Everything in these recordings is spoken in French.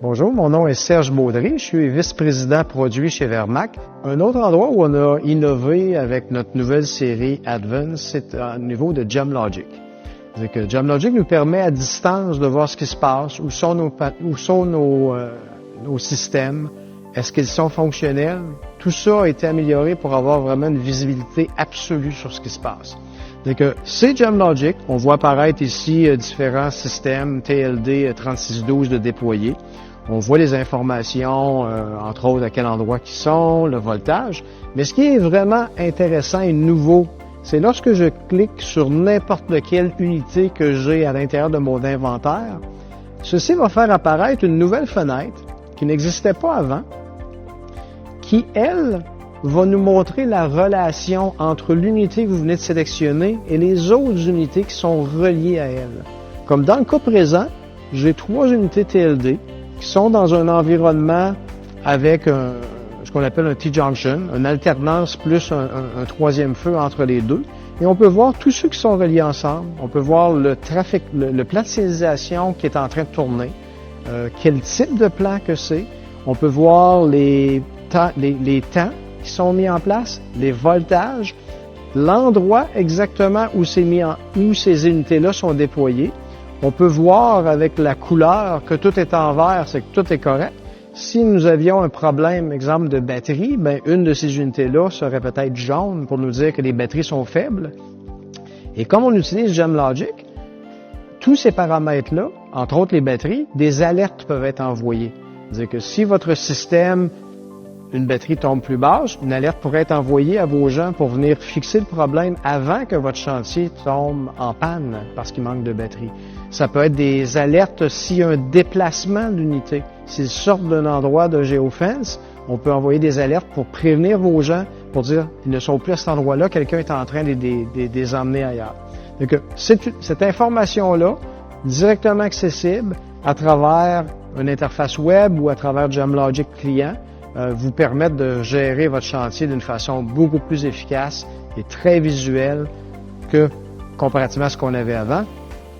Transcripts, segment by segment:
Bonjour, mon nom est Serge Baudry, je suis vice-président produit chez Vermac. Un autre endroit où on a innové avec notre nouvelle série Advance, c'est au niveau de Gemlogic. C'est que Gemlogic nous permet à distance de voir ce qui se passe, où sont nos systèmes, est-ce qu'ils sont fonctionnels. Tout ça a été amélioré pour avoir vraiment une visibilité absolue sur ce qui se passe. C'est Gemlogic, on voit apparaître ici différents systèmes TLD 3612 de déployés. On voit les informations, entre autres à quel endroit ils sont, le voltage. Mais ce qui est vraiment intéressant et nouveau, c'est lorsque je clique sur n'importe quelle unité que j'ai à l'intérieur de mon inventaire, ceci va faire apparaître une nouvelle fenêtre qui n'existait pas avant, qui, elle, va nous montrer la relation entre l'unité que vous venez de sélectionner et les autres unités qui sont reliées à elle. Comme dans le cas présent, j'ai 3 unités TLD qui sont dans un environnement avec ce qu'on appelle un T-junction, une alternance plus un troisième feu entre les deux. Et on peut voir tous ceux qui sont reliés ensemble. On peut voir le trafic, le plan de signalisation qui est en train de tourner, quel type de plan que c'est. On peut voir les temps qui sont mis en place, les voltages, l'endroit exactement où ces unités-là sont déployées. On peut voir avec la couleur que tout est en vert, c'est que tout est correct. Si nous avions un problème, exemple de batterie, une de ces unités-là serait peut-être jaune pour nous dire que les batteries sont faibles. Et comme on utilise Gemlogic, tous ces paramètres-là, entre autres les batteries, des alertes peuvent être envoyées. C'est-à-dire que si votre système, une batterie tombe plus basse, une alerte pourrait être envoyée à vos gens pour venir fixer le problème avant que votre chantier tombe en panne parce qu'il manque de batterie. Ça peut être des alertes s'il y a un déplacement d'unité. S'ils sortent d'un endroit de géofence, on peut envoyer des alertes pour prévenir vos gens, pour dire qu'ils ne sont plus à cet endroit-là, quelqu'un est en train de les emmener ailleurs. Donc, cette information-là, directement accessible à travers une interface web ou à travers Gemlogic client, vous permettre de gérer votre chantier d'une façon beaucoup plus efficace et très visuelle que comparativement à ce qu'on avait avant.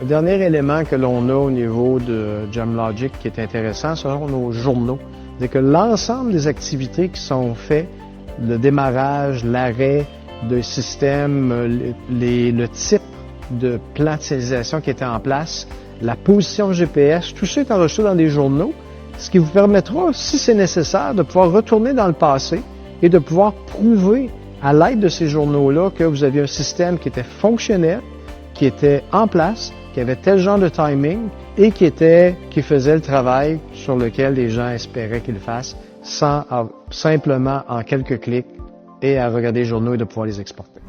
Le dernier élément que l'on a au niveau de Gemlogic qui est intéressant, ce sont nos journaux. C'est que l'ensemble des activités qui sont faites, le démarrage, l'arrêt de système, le type de plan de signalisation qui était en place, la position GPS, tout ça est enregistré dans des journaux, ce qui vous permettra, si c'est nécessaire, de pouvoir retourner dans le passé et de pouvoir prouver à l'aide de ces journaux-là que vous aviez un système qui était fonctionnel, qui était en place, qui avait tel genre de timing et qui faisait le travail sur lequel les gens espéraient qu'il le fasse simplement en quelques clics et à regarder les journaux et de pouvoir les exporter.